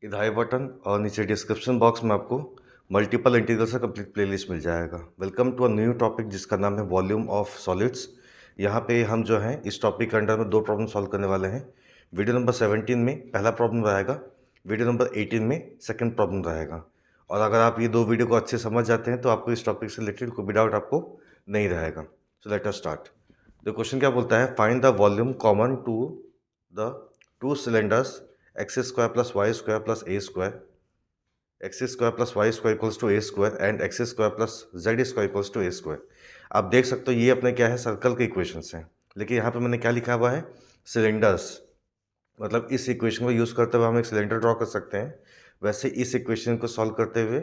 इधर आई बटन और नीचे डिस्क्रिप्शन बॉक्स में आपको मल्टीपल इंटीग्रल का कंप्लीट प्लेलिस्ट मिल जाएगा। Welcome to a new topic जिसका नाम है वॉल्यूम ऑफ सॉलिड्स। यहाँ पे हम जो है इस टॉपिक के अंडर में दो प्रॉब्लम सॉल्व करने वाले हैं। वीडियो नंबर 17 में पहला प्रॉब्लम रहेगा, वीडियो नंबर 18 में सेकंड प्रॉब्लम रहेगा। और अगर आप ये दो वीडियो को अच्छे समझ जाते हैं तो आपको इस टॉपिक से रिलेटेड कोई भी डाउट आपको नहीं रहेगा। So let us start. The question क्या बोलता है, find the volume common to the two cylinders x square plus y square plus a square, x square plus y square equals to a square and x square plus z square equals to a square. आप देख सकते हो ये अपने क्या है, circle के equations हैं, लेकिन यहाँ पे मैंने क्या लिखा हुआ है, सिलेंडर्स। मतलब इस इक्वेशन को यूज़ करते हुए हम एक सिलेंडर ड्रॉ कर सकते हैं। वैसे इस इक्वेशन को सॉल्व करते हुए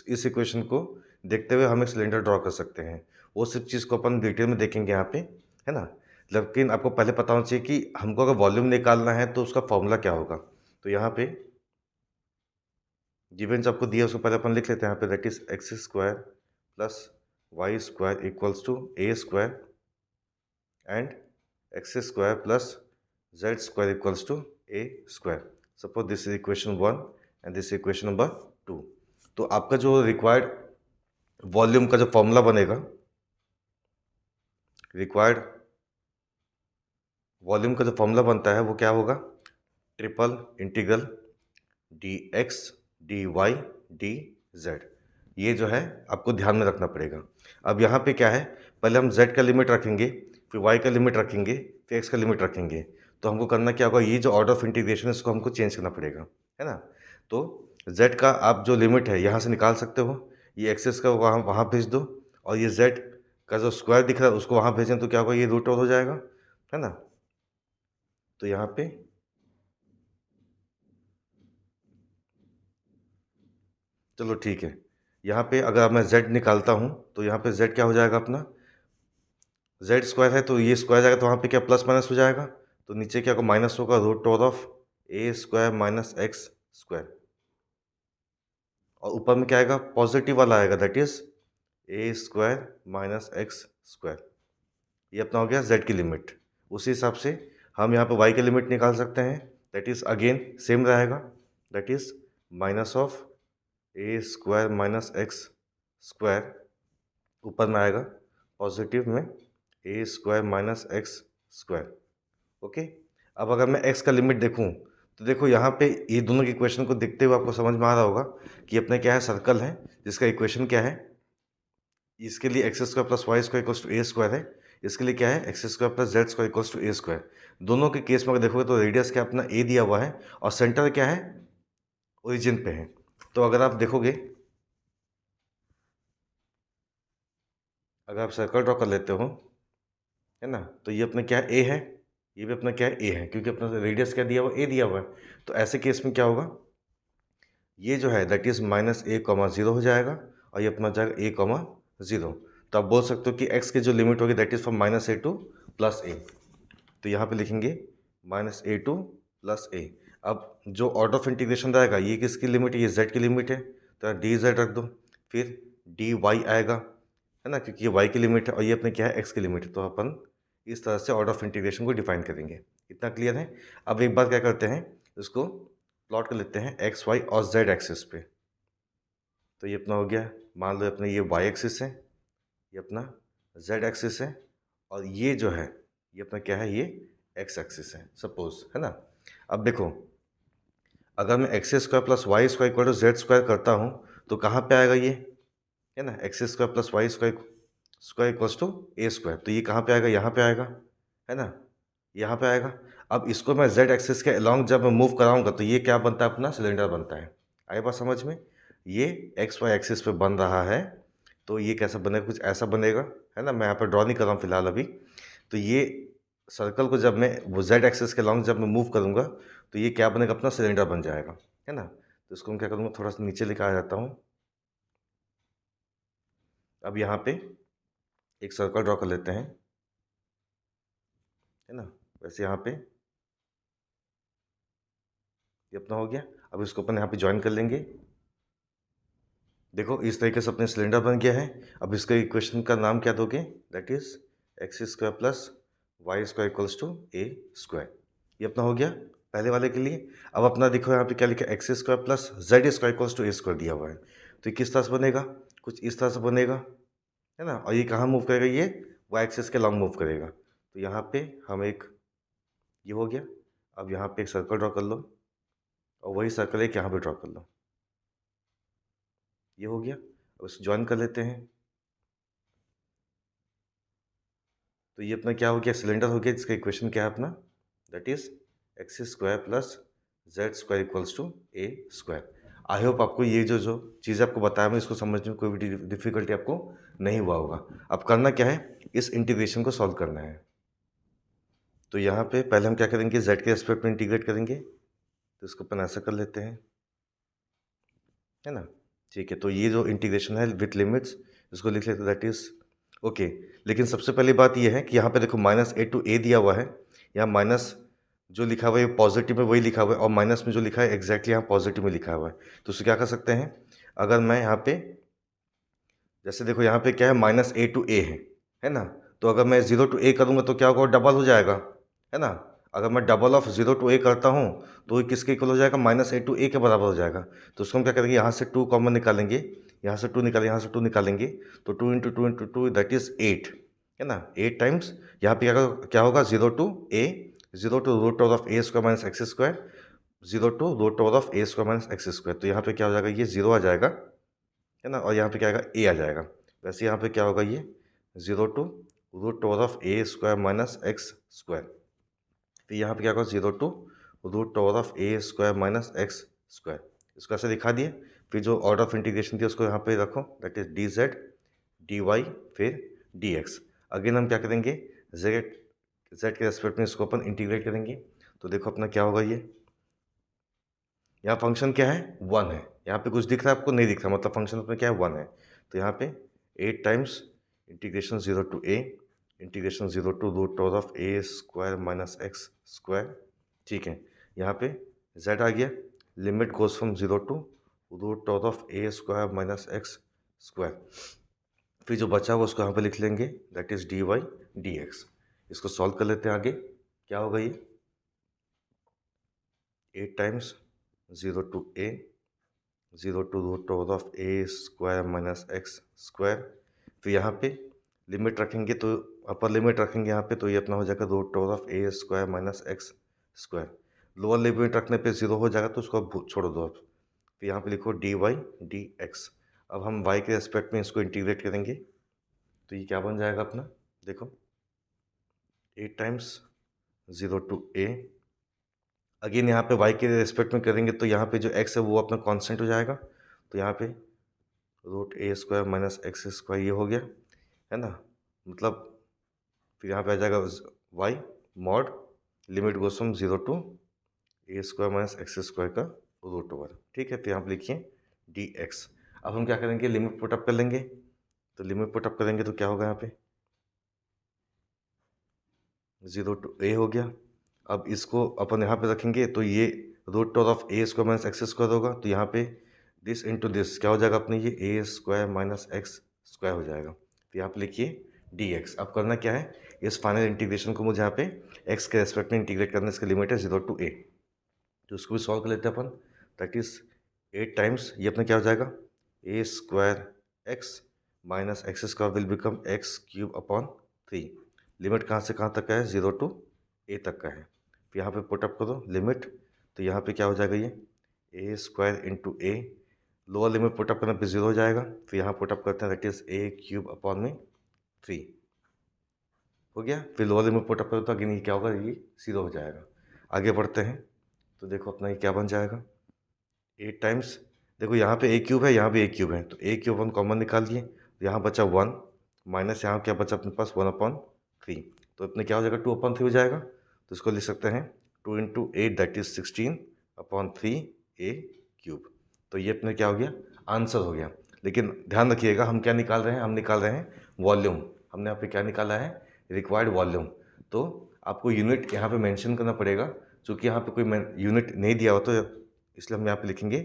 इस इक्वेशन को देखते हुए हम एक सिलेंडर ड्रॉ कर सकते हैं। वो सब चीज़ को अपन डिटेल में देखेंगे यहाँ पे, है ना। लेकिन आपको पहले पता होना चाहिए कि हमको अगर वॉल्यूम निकालना है तो उसका फॉर्मूला क्या होगा। तो यहाँ पे गिवन आपको दिया उसको पहले अपन लिख लेते हैं यहाँ पे, that is x square plus y square equals to a square and x square plus z square equals to a square. Suppose this is equation 1 and this equation number 2। तो आपका जो रिक्वायर्ड वॉल्यूम का जो formula बनेगा, required volume का जो formula बनता है वो क्या होगा, triple integral d x d y d z. ये जो है आपको ध्यान में रखना पड़ेगा। अब यहाँ पे क्या है, पहले हम z का लिमिट रखेंगे, फिर y का लिमिट रखेंगे, फिर x का लिमिट रखेंगे। तो हमको करना क्या होगा, ये जो ऑर्डर ऑफ इंटीग्रेशन है इसको हमको चेंज करना पड़ेगा, है ना। तो z का आप जो लिमिट है यहाँ से निकाल सकते हो, ये एक्सेस का वहाँ वहाँ भेज दो, और ये z का जो स्क्वायर दिख रहा है उसको वहाँ भेजें तो क्या होगा, ये रूट ओवर हो जाएगा, है ना। तो यहाँ पे चलो ठीक है, यहाँ पे अगर मैं z निकालता हूँ तो यहाँ पे z क्या हो जाएगा अपना, जेड स्क्वायर है तो ये स्क्वायर जाएगा तो वहाँ पे क्या प्लस माइनस हो जाएगा। तो नीचे क्या होगा, माइनस होगा, root over of A square minus x square. और ऊपर में क्या आएगा, पॉजिटिव वाला आएगा, that is a square minus x square. ये अपना हो गया जेड की लिमिट। उसी हिसाब से हम यहाँ पे वाई की लिमिट निकाल सकते हैं, दैट इज अगेन सेम रहेगा, that is minus of A square minus x square, ऊपर में आएगा पॉजिटिव में A square minus x square. Okay. अब अगर मैं x का लिमिट देखूं तो देखो यहाँ पे ये दोनों की इक्वेशन को देखते हुए आपको समझ में आ रहा होगा कि अपने क्या है, सर्कल है जिसका इक्वेशन क्या है, इसके लिए x square plus y square equals to a square है, इसके लिए क्या है, x square plus z square equals to a square. दोनों के केस में अगर देखोगे तो रेडियस क्या अपना ए दिया हुआ है और सेंटर क्या है, ओरिजिन पे है। तो अगर आप देखोगे, अगर आप सर्कल ड्रॉ कर लेते हो, है ना, तो ये अपना क्या है, ए है, ये भी अपना क्या है, ए है, क्योंकि अपना रेडियस क्या दिया हुआ, ए दिया हुआ है। तो ऐसे केस में क्या होगा, ये जो है that is minus A comma zero हो जाएगा और ये अपना हो जाएगा ए कॉमा जीरो। तो आप बोल सकते हो कि एक्स की जो लिमिट होगी that is from minus A to plus A. तो यहाँ पे लिखेंगे minus A to plus A. अब जो ऑर्डर ऑफ इंटीग्रेशन रहेगा, ये किसकी लिमिट है, ये जेड की लिमिट है, तो डी जेड रख दो, फिर डी वाई आएगा, है ना, क्योंकि ये वाई की लिमिट है और ये अपने क्या है, एक्स की लिमिट है। तो अपन इस तरह से ऑर्डर ऑफ इंटीग्रेशन को डिफाइन करेंगे। इतना क्लियर है। अब एक बार क्या करते हैं, इसको प्लॉट कर लेते हैं एक्स वाई और जेड एक्सिस पे। तो ये अपना हो गया, मान लो अपने ये वाई एक्सिस है, ये अपना जेड एक्सिस है, और ये जो है ये अपना क्या है, ये एक्स एक्सिस है सपोज, है ना। अब देखो, अगर मैं x square plus y square equal to z square करता हूँ तो कहाँ पे आएगा ये, है ना, x square plus y square square equals to a square. तो ये कहाँ पे आएगा, यहाँ पे आएगा, है ना, यहाँ पे आएगा। अब इसको मैं जेड एक्सिस के अलॉन्ग जब मैं मूव कराऊंगा तो ये क्या बनता है, अपना सिलेंडर बनता है। आई बात समझ में, ये एक्स वाई एक्सिस पे बन रहा है, तो ये कैसा बनेगा, कुछ ऐसा बनेगा, है ना। मैं यहाँ पर ड्रॉ नहीं कर रहा हूँ फिलहाल अभी। तो ये सर्कल को जब मैं वो जेड एक्सिस के अलॉन्ग जब मैं मूव करूँगा तो ये क्या बनेगा, अपना सिलेंडर बन जाएगा, है ना। तो इसको मैं क्या करूँगा, थोड़ा सा नीचे लेकर आ जाता हूँ। अब यहाँ पे एक सर्कल ड्रॉ कर लेते हैं, है ना। वैसे यहाँ पे ये अपना हो गया। अब इसको अपन यहाँ पे ज्वाइन कर लेंगे। देखो इस तरीके से अपने सिलेंडर बन गया है। अब इसका इक्वेशन का नाम क्या दोगे, that is x square plus y square equals to a square. ये अपना हो गया। पहले वाले के लिए। अब अपना देखो यहाँ पे क्या लिखा है, x square plus z square equals to a square दिया हुआ है। तो ये किस तरह से बनेगा, कुछ इस तरह से बनेगा, है ना। और ये कहाँ मूव करेगा, ये वाई एक्सिस के लॉन्ग मूव करेगा। तो यहाँ पे हम एक, ये हो गया। अब यहाँ पे एक सर्कल ड्रॉ कर लो और वही सर्कल एक यहाँ पे ड्रॉ कर लो, ये हो गया। अब इसे ज्वाइन कर लेते हैं। तो ये अपना क्या हो गया, सिलेंडर हो गया, जिसका इक्वेशन क्या है अपना, that is x square plus z square equals to a square. I hope आपको ये जो जो चीज़ें आपको बताया मैं, इसको समझने में कोई भी डिफिकल्टी आपको नहीं हुआ होगा। अब करना क्या है, इस इंटीग्रेशन को सॉल्व करना है। तो यहाँ पे पहले हम क्या करेंगे, जेड के रेस्पेक्ट में इंटीग्रेट करेंगे। तो इसको अपन ऐसा कर लेते हैं, है ना। ठीक है, तो ये जो इंटीग्रेशन है विथ लिमिट्स, इसको लिख लेते हैं, दैट इज ओके। लेकिन सबसे पहली बात ये है कि यहाँ पे देखो माइनस ए टू ए दिया हुआ है, यहाँ माइनस जो लिखा हुआ है पॉजिटिव में वही लिखा हुआ है, और माइनस में जो लिखा है एग्जैक्टली यहाँ पॉजिटिव में लिखा हुआ है। तो उसे क्या कर सकते हैं, अगर मैं यहाँ पे, जैसे देखो यहाँ पे क्या है, माइनस ए टू ए है ना। तो अगर मैं जीरो टू ए करूँगा तो क्या होगा, डबल हो जाएगा, है ना। अगर मैं डबल ऑफ जीरो टू ए करता हूँ तो ये किसके इक्वल हो जाएगा, माइनस ए टू ए के बराबर हो जाएगा। तो उसको हम क्या करेंगे, यहाँ से टू कॉमन निकालेंगे, यहाँ से टू निकालेंगे, यहाँ से टू निकालेंगे। तो two into two that is eight, है ना। एट टाइम्स यहाँ पे क्या होगा, zero to a, zero to root over of A square minus x square, zero to root over of A square minus x square. तो यहाँ पे क्या हो जाएगा, ये जीरो आ जाएगा, है ना। और यहाँ पे क्या आएगा, ए आ जाएगा। वैसे यहाँ पे क्या होगा, ये zero to root over of A square minus x square. तो यहाँ पे क्या होगा, zero to root over of A square minus x square. इसको ऐसे दिखा दिए। फिर जो ऑर्डर ऑफ इंटीग्रेशन थी उसको यहाँ पे रखो, that is d z d y फिर डी एक्स। अगेन हम क्या करेंगे, जेड जेड के रेस्पेक्ट में इसको अपन इंटीग्रेट करेंगे। तो देखो अपना क्या होगा, ये यहाँ फंक्शन क्या है, वन है। यहाँ पे कुछ दिख रहा है आपको, नहीं दिख रहा, मतलब फंक्शन अपना क्या है, वन है। तो यहाँ पे eight times integration zero to a, integration zero to root over of A square minus x square. ठीक है, यहाँ पे z आ गया, limit goes from zero to root over of A square minus x square. फिर जो बचा हुआ उसको यहाँ पे लिख लेंगे, that is d y d x. इसको सॉल्व कर लेते हैं आगे, क्या होगा ये, eight times zero to a, zero to root over of A square minus x square. तो यहाँ पे लिमिट रखेंगे, तो अपर लिमिट रखेंगे यहाँ पे, तो ये अपना हो जाएगा root over of A square minus x square. Lower limit रखने पे जीरो हो जाएगा, तो उसको अब छोड़ दो आप। तो यहाँ पे लिखो डी वाई डी एक्स। अब हम वाई के रेस्पेक्ट में इसको इंटीग्रेट करेंगे। तो ये क्या बन जाएगा अपना, देखो eight times zero to a, again यहाँ पे y के रेस्पेक्ट में करेंगे तो यहाँ पे जो x है वो अपना कांस्टेंट हो जाएगा। तो यहाँ पे रूट ए स्क्वायर माइनस एक्स स्क्वायर ये हो गया, है ना। मतलब फिर यहाँ पे आ जाएगा y mod limit goes from zero to a square minus x square का रूट ओवर। ठीक है, तो यहाँ पे लिखिए डी एक्स। अब हम क्या करेंगे, लिमिट पुट अप कर लेंगे। तो लिमिट पुट अप करेंगे तो क्या होगा, यहाँ पे जीरो टू ए हो गया। अब इसको अपन यहाँ पे रखेंगे तो ये root over of A square minus x square होगा। तो यहाँ पे दिस इंटू दिस क्या हो जाएगा अपने, ये ए स्क्वायर माइनस एक्स स्क्वायर हो जाएगा। तो यहाँ पे लिखिए डी एक्स। अब करना क्या है, इस फाइनल इंटीग्रेशन को मुझे यहाँ पे एक्स के रेस्पेक्ट में इंटीग्रेट करना है। इसकी लिमिट है जीरो टू ए। तो उसको भी सॉल्व कर लेते हैं अपन, दैट इज एट टाइम्स ये अपना क्या हो जाएगा, A square X minus x square will become X cube upon three. Limit कहाँ से कहाँ तक का है, जीरो टू ए तक का है। फिर यहाँ पे पुटअप करो लिमिट, तो यहाँ पे क्या हो जाएगा, ये ए स्क्वायर इंटू ए, लोअर लिमिट पुटअप करने पे जीरो हो जाएगा। फिर यहाँ पुटअप करते हैं, that is A cube upon में थ्री हो गया। फिर लोअर लिमिट पुटअप करो तो अगेन ये क्या होगा, ये जीरो हो जाएगा। आगे बढ़ते हैं, तो देखो अपना ये क्या बन जाएगा, एट टाइम्स देखो यहाँ पे ए क्यूब है, यहाँ भी ए क्यूब है, तो ए क्यूब हम कॉमन निकाल दिए। तो यहाँ बचा वन, माइनस यहाँ क्या बचा अपने पास, वन अपॉन थ्री। तो अपने क्या हो जाएगा, टू अपॉन थ्री हो जाएगा। तो इसको लिख सकते हैं two into at that is sixteen upon three A cube. तो ये अपने क्या हो गया, आंसर हो गया। लेकिन ध्यान रखिएगा हम क्या निकाल रहे हैं, हम निकाल रहे हैं वॉल्यूम। हमने यहाँ पे क्या निकाला है, रिक्वायर्ड वॉल्यूम। तो आपको यूनिट यहाँ पे मेंशन करना पड़ेगा, क्योंकि यहाँ पे कोई यूनिट नहीं दिया हो, तो इसलिए हम यहाँ पे लिखेंगे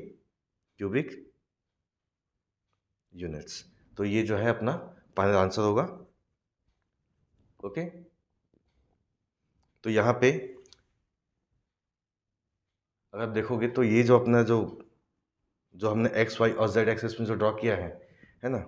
क्यूबिक यूनिट्स। तो ये जो है अपना फाइनल आंसर होगा। ओके, तो यहाँ पे अगर देखोगे तो ये जो अपना जो जो हमने एक्स वाई और जेड एक्सिस में जो ड्रॉ किया है ना,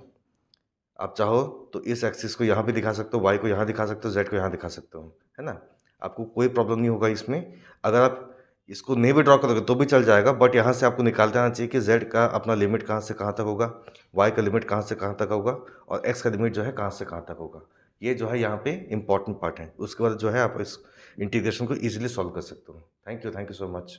आप चाहो तो इस एक्सिस को यहाँ भी दिखा सकते हो, वाई को यहाँ दिखा सकते हो, जेड को यहाँ दिखा सकते हो, है ना। आपको कोई प्रॉब्लम नहीं होगा इसमें। अगर आप इसको नहीं भी ड्रॉ करोगे तो भी चल जाएगा, बट यहाँ से आपको निकालते आना चाहिए कि जेड का अपना लिमिट कहाँ से कहाँ तक होगा, वाई का लिमिट कहाँ से कहाँ तक होगा, और एक्स का लिमिट जो है कहाँ से कहाँ तक होगा। ये जो है यहाँ पे इंपॉर्टेंट पार्ट है। उसके बाद जो है आप इस इंटीग्रेशन को ईजिली सॉल्व कर सकते हो। Thank you so much.